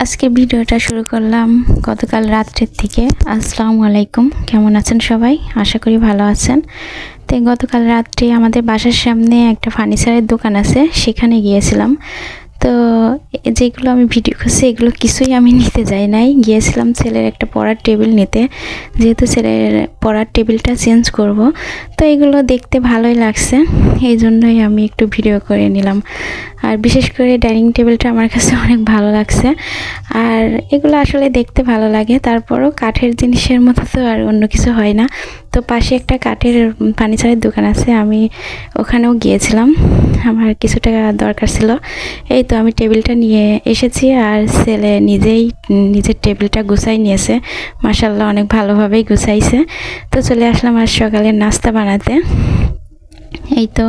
আজকে ভিডিওটা শুরু করলাম গতকাল রাত্রের থেকে। আসসালামু আলাইকুম, কেমন আছেন সবাই? আশা করি ভালো আছেন। তো গতকাল রাত্রে আমাদের বাসার সামনে একটা ফার্নিচারের দোকান আছে, সেখানে গিয়েছিলাম। তো যেগুলো আমি ভিডিও করছি এগুলো কিছুই আমি নিতে যাই নাই, গিয়েছিলাম ছেলের একটা পড়ার টেবিল নিতে, যেহেতু ছেলের পড়ার টেবিলটা চেঞ্জ করব। তো এগুলো দেখতে ভালোই লাগছে, এই জন্যই আমি একটু ভিডিও করে নিলাম। আর বিশেষ করে ডাইনিং টেবিলটা আমার কাছে অনেক ভালো লাগছে। আর এগুলো আসলে দেখতে ভালো লাগে, তারপরও কাঠের জিনিসের মতো তো আর অন্য কিছু হয় না। তো পাশে একটা কাঠের ফার্নিচারের দোকান আছে, আমি ওখানেও গিয়েছিলাম, আমার কিছু টাকা দরকার ছিল। এই তো আমি টেবিলটা নিয়ে এসেছি, আর ছেলে নিজেই নিজের টেবিলটা গুছাই নিয়েছে। মাশাআল্লাহ, অনেক ভালোভাবেই গুছাইছে। তো চলে আসলাম আজ সকালের নাস্তা বানাতে। এই তো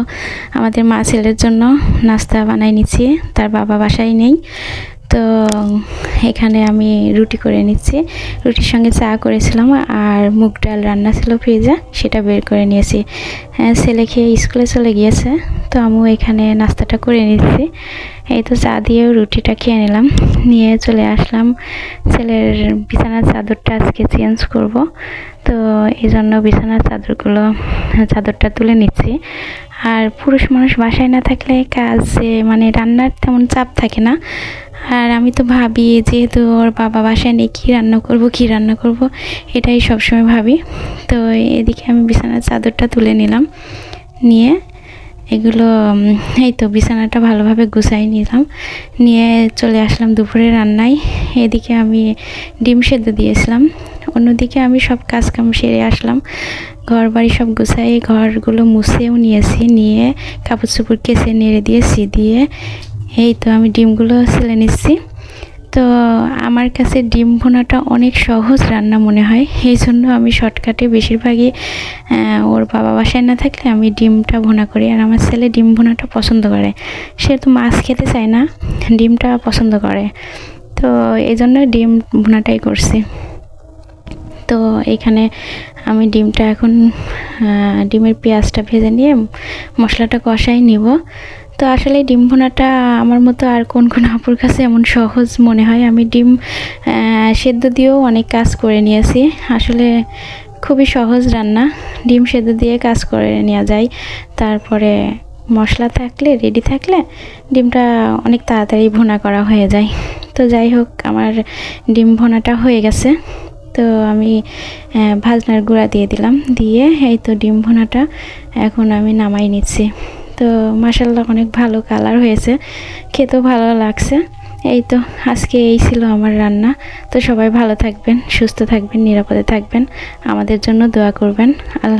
আমাদের মা ছেলের জন্য নাস্তা বানাই নিচ্ছি, তার বাবা বাসায় নেই। তো এখানে আমি রুটি করে নিচ্ছি, রুটির সঙ্গে চা করেছিলাম, আর মুগ ডাল রান্না ছিল ফ্রিজে, সেটা বের করে নিয়েছি। ছেলে খেয়ে স্কুলে চলে গিয়েছে, তো আমিও এখানে নাস্তাটা করে নিচ্ছি। এই তো চা দিয়েও রুটিটা খেয়ে নিলাম, নিয়ে চলে আসলাম ছেলের বিছানার চাদরটা আজকে চেঞ্জ করব। তো এই জন্য বিছানার চাদরটা তুলে নিচ্ছি। আর পুরুষ মানুষ বাসায় না থাকলে কাজে মানে রান্নার তেমন চাপ থাকে না। আর আমি তো ভাবি, যেহেতু ওর বাবা বাসায় নেই, কী রান্না করব এটাই সবসময় ভাবি। তো এদিকে আমি বিছানার চাদরটা তুলে নিলাম, নিয়ে এগুলো এই তো বিছানাটা ভালোভাবে গুছাই নিলাম, নিয়ে চলে আসলাম দুপুরে রান্নায়। এদিকে আমি ডিম সেদ্ধ দিয়েছিলাম, অন্যদিকে আমি সব কাজকাম সেরে আসলাম, ঘর বাড়ি সব গুছাই, ঘরগুলো মুছেও নিয়েছি, নিয়ে কাপড় চোপড় কেচে নেড়ে দিয়েছি, দিয়ে এই তো আমি ডিমগুলো ছেলে নিচ্ছি। তো আমার কাছে ডিম ভুনাটা অনেক সহজ রান্না মনে হয়, এই জন্য আমি শর্টকাটে বেশিরভাগই ওর বাবা বাসায় না থাকলে আমি ডিমটা ভুনা করি। আর আমার ছেলে ডিম ভুনাটা পছন্দ করে, সে তো মাছ খেতে চায় না, ডিমটা পছন্দ করে, তো এই জন্য ডিম ভুনাটাই করছি। তো এখানে আমি ডিমটা এখন ডিমের পেঁয়াজটা ভেজে নিয়ে মশলাটা কষাই নিব। তো আসলে ডিম ভুনাটা আমার মতো আর কোন আপুর কাছে এমন সহজ মনে হয়। আমি ডিম সেদ্ধ দিয়েও অনেক কাজ করে নিয়েছি, আসলে খুবই সহজ রান্না, ডিম সেদ্ধ দিয়ে কাজ করে নেওয়া যায়। তারপরে মশলা থাকলে, রেডি থাকলে ডিমটা অনেক তাড়াতাড়ি ভুনা করা হয়ে যায়। তো যাই হোক, আমার ডিম ভুনাটা হয়ে গেছে। তো আমি ভাজনার গুঁড়া দিয়ে দিলাম, দিয়ে এই তো ডিম ভুনাটা এখন আমি নামাই নিচ্ছি। তো মাশাআল্লাহ, অনেক ভালো কালার হয়েছে, খেতেও ভালো লাগছে। এই তো আজকে এই ছিল আমার রান্না। তো সবাই ভালো থাকবেন, সুস্থ থাকবেন, নিরাপদে থাকবেন, আমাদের জন্য দোয়া করবেন। আল্লাহ।